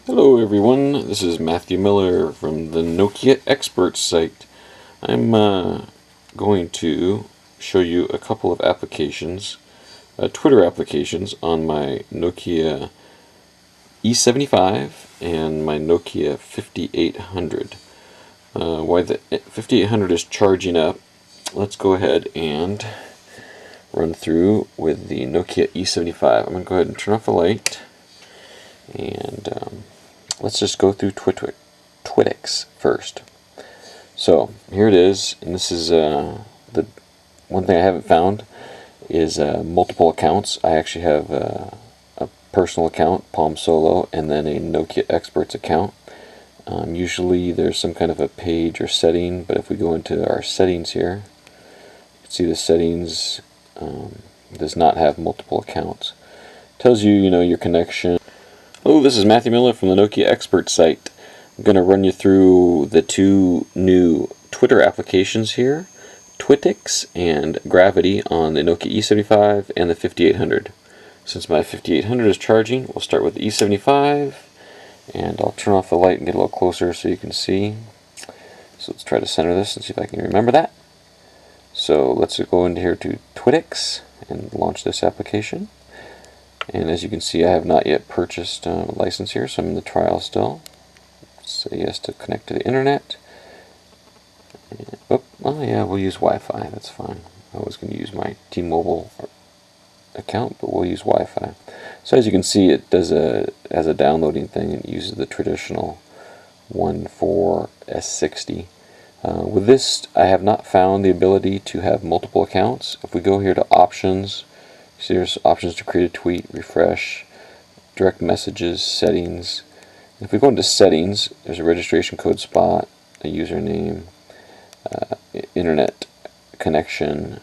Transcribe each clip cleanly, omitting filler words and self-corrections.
Hello everyone, this is Matthew Miller from the Nokia Experts site. I'm going to show you a couple of applications, Twitter applications on my Nokia E75 and my Nokia 5800. Why the 5800 is charging up, let's go ahead and run through with the Nokia E75. I'm going to go ahead and turn off the light and let's just go through Twittix first. So here it is, and this is the one thing I haven't found is multiple accounts. I actually have a personal account, Palm Solo, and then a Nokia Experts account. Usually there's some kind of a page or setting, but if we go into our settings here, you can see the settings does not have multiple accounts. It tells you, your connection. Hello, this is Matthew Miller from the Nokia Experts site. I'm going to run you through the two new Twitter applications here, TwitTwiggs and Gravity on the Nokia E75 and the 5800. Since my 5800 is charging, we'll start with the E75, and I'll turn off the light and get a little closer so you can see. So let's try to center this and see if I can remember that. So let's go into here to TwitTwiggs and launch this application. And as you can see, I have not yet purchased a license here, so I'm in the trial still. Say yes to connect to the internet. And, oh yeah, we'll use Wi-Fi, that's fine. I was going to use my T-Mobile account, but we'll use Wi-Fi. So as you can see, it does has a downloading thing, and it uses the traditional one for S60. With this, I have not found the ability to have multiple accounts. If we go here to options, see there's options to create a tweet, refresh, direct messages, settings. If we go into settings, there's a registration code spot, a username, internet connection,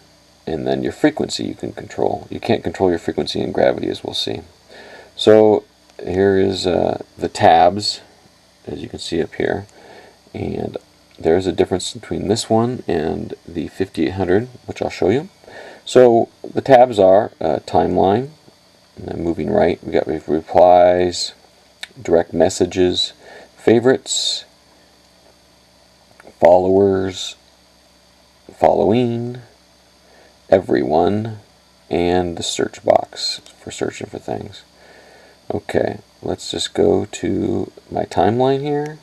and then your frequency you can control. You can't control your frequency in Gravity, as we'll see. So here is the tabs, as you can see up here, and there's a difference between this one and the 5800, which I'll show you. So the tabs are timeline, and then moving right, we got replies, direct messages, favorites, followers, following, everyone, and the search box for searching for things. Okay, let's just go to my timeline here,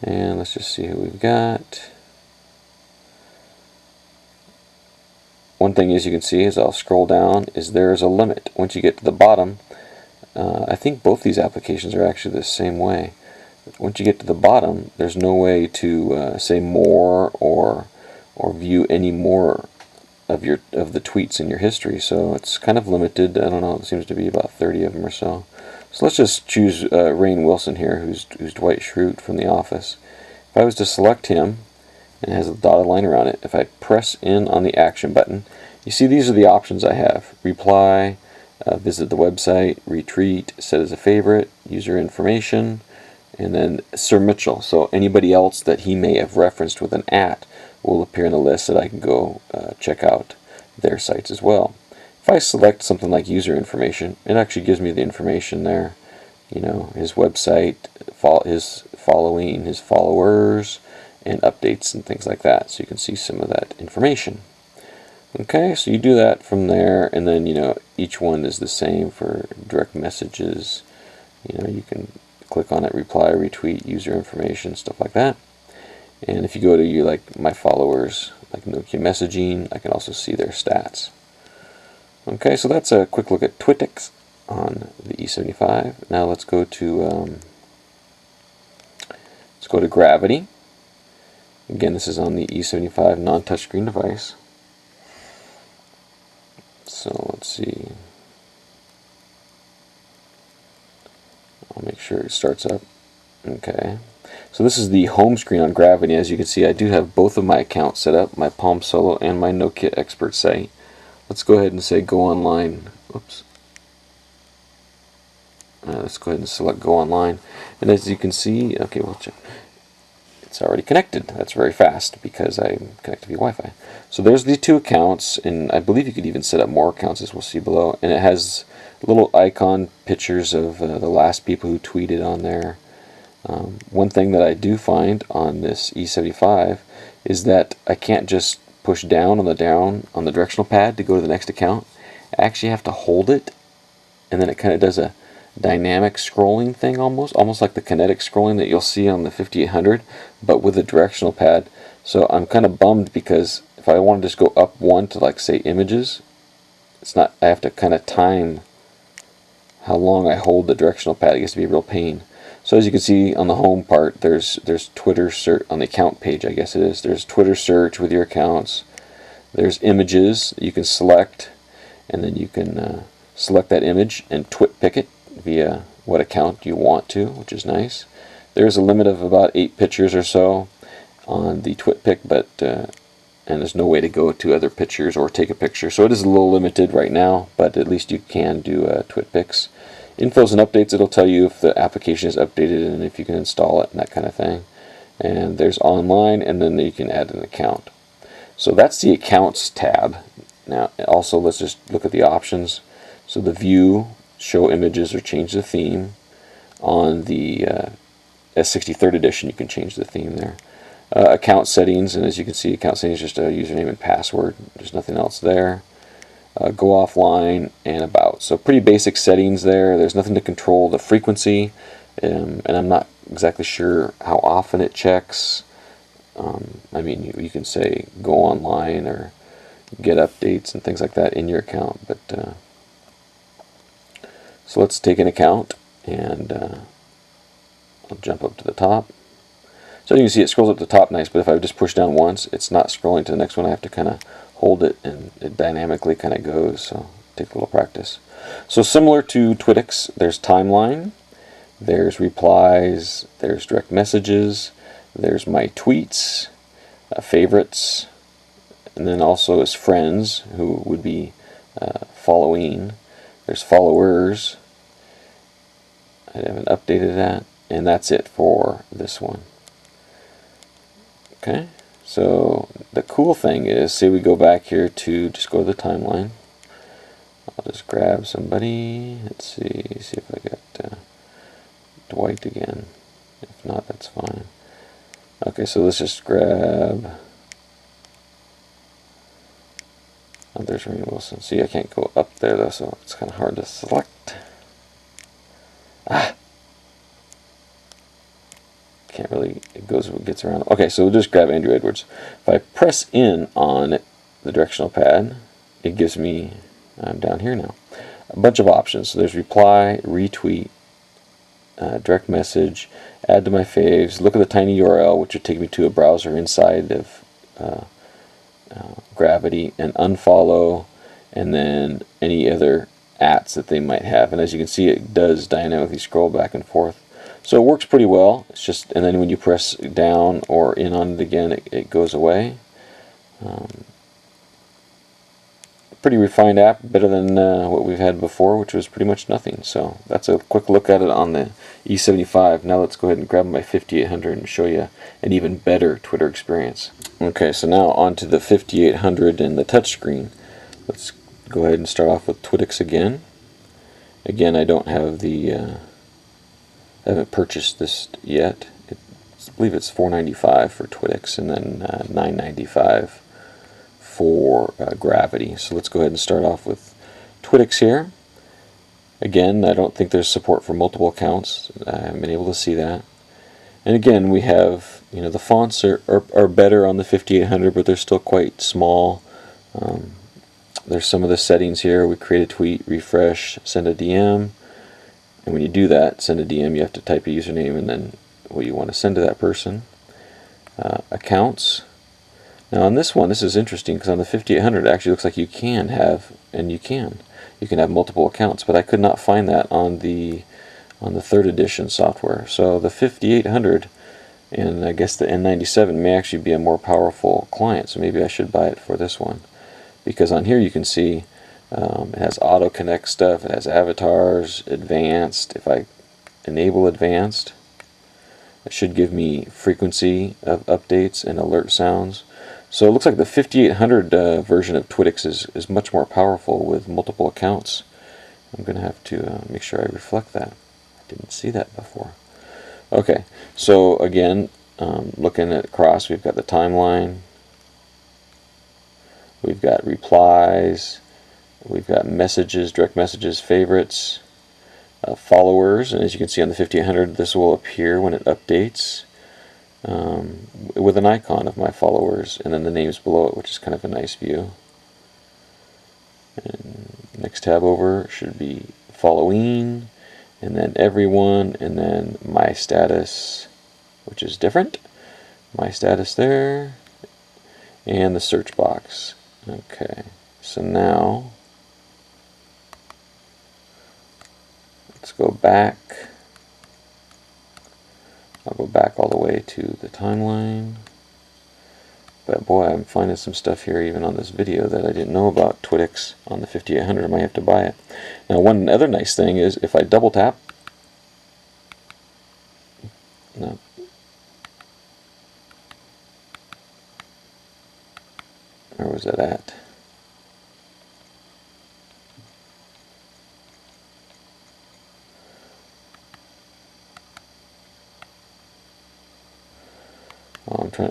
and let's just see who we've got. One thing as you can see as I'll scroll down is there is a limit. Once you get to the bottom, I think both these applications are actually the same way. Once you get to the bottom, there's no way to say more or view any more of the tweets in your history. So it's kind of limited. I don't know. It seems to be about 30 of them or so. So let's just choose Rainn Wilson here, who's Dwight Schrute from The Office. If I was to select him, and it has a dotted line around it, if I press in on the action button, you see these are the options I have. Reply, visit the website, retweet, set as a favorite, user information, and then Sir Mitchell. So anybody else that he may have referenced with an @ will appear in the list that I can go check out their sites as well. If I select something like user information, it actually gives me the information there. His website, his following, his followers, and updates and things like that, so you can see some of that information. Okay, so you do that from there, and then each one is the same for direct messages. You can click on it, reply, retweet, user information, stuff like that. And if you go to like my followers, like Nokia messaging, I can also see their stats. Okay, so that's a quick look at TwitTwiggs on the E75. Now let's go to Gravity. Again, this is on the E75 non-touchscreen device. So let's see. I'll make sure it starts up. Okay. So this is the home screen on Gravity. As you can see, I do have both of my accounts set up, my Palm Solo and my Nokia Expert site. Let's go ahead and say go online. Oops. Let's go ahead and select go online. And as you can see, okay, we'll check. It's already connected. That's very fast because I'm connected via Wi-Fi. So there's the two accounts, and I believe you could even set up more accounts, as we'll see below. And it has little icon pictures of the last people who tweeted on there. One thing that I do find on this E75 is that I can't just push down on the directional pad to go to the next account. I actually have to hold it, and then it kind of does a dynamic scrolling thing, almost like the kinetic scrolling that you'll see on the 5800, but with a directional pad. So I'm kind of bummed, because if I want to just go up one to, like, say, images, it's not. I have to kind of time how long I hold the directional pad. It gets to be a real pain. So as you can see on the home part, there's Twitter search on the account page, I guess it is. There's Twitter search with your accounts. There's images that you can select, and then you can select that image and TwitPick it via what account you want to, which is nice. There's a limit of about 8 pictures or so on the TwitPick, but and there's no way to go to other pictures or take a picture, so it is a little limited right now, but at least you can do TwitPicks. Infos and updates, it'll tell you if the application is updated and if you can install it and that kind of thing. And there's online, and then you can add an account. So that's the accounts tab. Now also, let's just look at the options. So the view, show images or change the theme. On the S60 3rd edition, you can change the theme there. Account settings, and as you can see, account settings is just a username and password. There's nothing else there. Go offline and about. So pretty basic settings there. There's nothing to control the frequency, and I'm not exactly sure how often it checks. I mean, you can say go online or get updates and things like that in your account. But so let's take an account, and I'll jump up to the top. So you can see it scrolls up to the top nice, but if I just push down once, it's not scrolling to the next one. I have to kind of hold it, and it dynamically kind of goes, so take a little practice. So similar to Twittix, there's timeline, there's replies, there's direct messages, there's my tweets, favorites, and then also is friends, who would be following. There's followers. I haven't updated that, and that's it for this one. Okay, so the cool thing is, say we go back here to just go to the timeline. I'll just grab somebody. Let's see if I got Dwight again. If not, that's fine. Okay, so let's just grab. Oh, there's Rainn Wilson. See, I can't go up there though, so it's kind of hard to select. Can't really, it gets around. Okay, so we'll just grab Andrew Edwards. If I press in on the directional pad, it gives me, I'm down here now, a bunch of options. So there's reply, retweet, direct message, add to my faves, look at the tiny URL, which would take me to a browser inside of Gravity, and unfollow, and then any other ats that they might have. And as you can see, it does dynamically scroll back and forth. So it works pretty well. It's just, and then when you press down or in on it again, it goes away. Pretty refined app, better than what we've had before, which was pretty much nothing. So that's a quick look at it on the E75. Now let's go ahead and grab my 5800 and show you an even better Twitter experience. Okay, so now on to the 5800 and the touchscreen. Let's go ahead and start off with Twittix again. Again, I don't have the I haven't purchased this yet. I believe it's $4.95 for Twittix, and then $9.95 for Gravity. So let's go ahead and start off with Twittix here. Again, I don't think there's support for multiple accounts. I haven't been able to see that. And again, we have, the fonts are better on the 5800, but they're still quite small. There's some of the settings here. We create a tweet, refresh, send a DM. And when you do that, send a DM, you have to type a username and then what you want to send to that person. Accounts. Now on this one, this is interesting, because on the 5800 it actually looks like you can have, and you can have multiple accounts, but I could not find that on the 3rd edition software. So the 5800 and I guess the N97 may actually be a more powerful client, so maybe I should buy it for this one, because on here you can see it has auto connect stuff, it has avatars, advanced. If I enable advanced, it should give me frequency of updates and alert sounds. So it looks like the 5800 version of Twittix is much more powerful with multiple accounts. I'm going to have to make sure I reflect that. I didn't see that before. Okay, so again, looking at across, we've got the timeline, we've got replies, we've got messages, direct messages, favorites, followers, and as you can see on the 5800, this will appear when it updates with an icon of my followers, and then the names below it, which is kind of a nice view. And next tab over should be following, and then everyone, and then my status, which is different. My status there, and the search box. Okay, so now let's go back. I'll go back all the way to the timeline. But boy, I'm finding some stuff here even on this video that I didn't know about. Twittix on the 5800, I might have to buy it. Now one other nice thing is if I double tap, no, where was that at?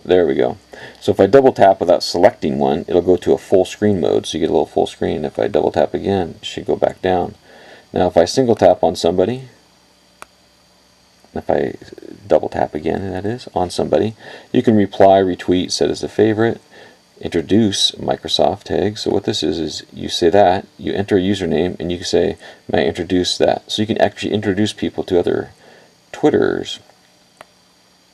There we go. So if I double tap without selecting one, it'll go to a full screen mode, so you get a little full screen. If I double tap again, it should go back down. Now if I single tap on somebody, if I double tap again, that is, on somebody, you can reply, retweet, set as a favorite, introduce Microsoft tag. So what this is you say that, you enter a username, and you can say, may I introduce that? So you can actually introduce people to other Twitters.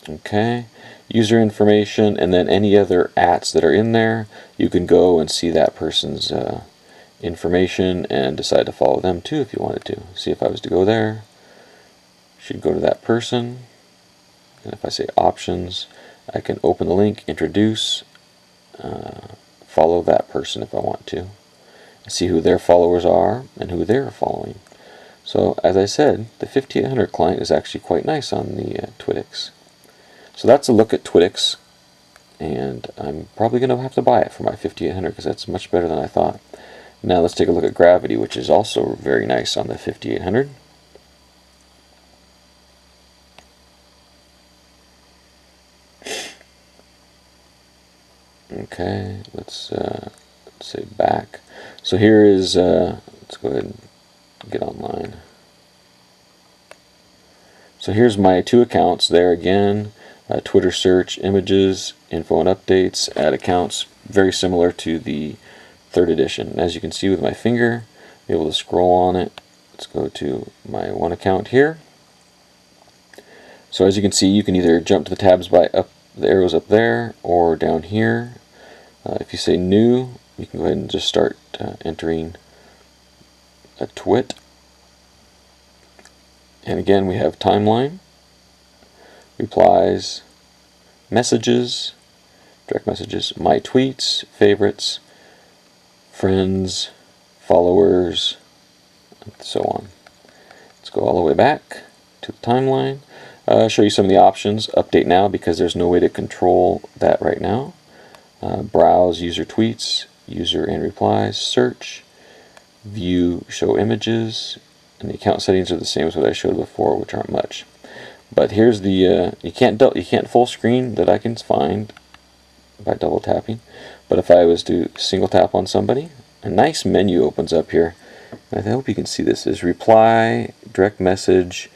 Okay, user information, and then any other ats that are in there, you can go and see that person's information and decide to follow them too if you wanted to. See, if I was to go there, should go to that person, and if I say options, I can open the link, introduce, follow that person if I want to, see who their followers are and who they're following. So as I said, the 5800 client is actually quite nice on the Twittix. So that's a look at Twittix, and I'm probably going to have to buy it for my 5800 because that's much better than I thought. Now let's take a look at Gravity, which is also very nice on the 5800. Okay, let's say back. So here is, let's go ahead and get online. So here's my two accounts there again. Twitter search, images, info and updates, add accounts, very similar to the 3rd edition. As you can see with my finger, be able to scroll on it. Let's go to my one account here. So as you can see, you can either jump to the tabs by up the arrows up there or down here. If you say new, you can go ahead and just start entering a twit. And again, we have timeline, replies, messages, direct messages, my tweets, favorites, friends, followers, and so on. Let's go all the way back to the timeline. Show you some of the options. Update now, because there's no way to control that right now. Browse user tweets, user and replies, search, view, show images, and the account settings are the same as what I showed before, which aren't much. But here's the you can't full screen that I can find by double tapping. But if I was to single tap on somebody, a nice menu opens up here. And I hope you can see this. Is reply, direct message,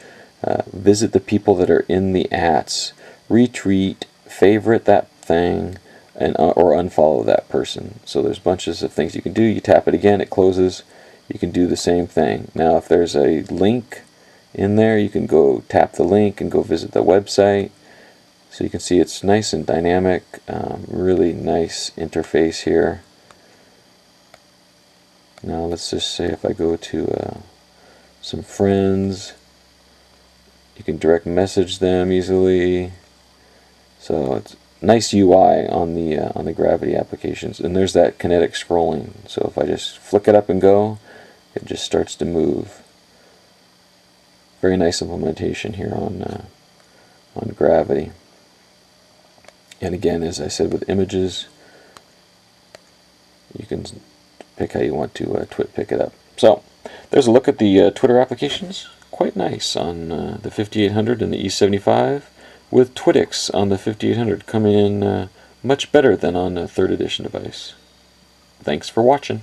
visit the people that are in the ats, retweet, favorite that thing, and or unfollow that person. So there's bunches of things you can do. You tap it again, it closes. You can do the same thing. Now if there's a link in there, you can go tap the link and go visit the website. So you can see it's nice and dynamic, really nice interface here. Now let's just say if I go to some friends, you can direct message them easily. So it's nice UI on the Gravity applications. And there's that kinetic scrolling. So if I just flick it up and go, it just starts to move. Very nice implementation here on Gravity. And again, as I said, with images, you can pick how you want to pick it up. So there's a look at the Twitter applications. Quite nice on the 5800 and the E75, with Twittix on the 5800 coming in much better than on a 3rd edition device. Thanks for watching.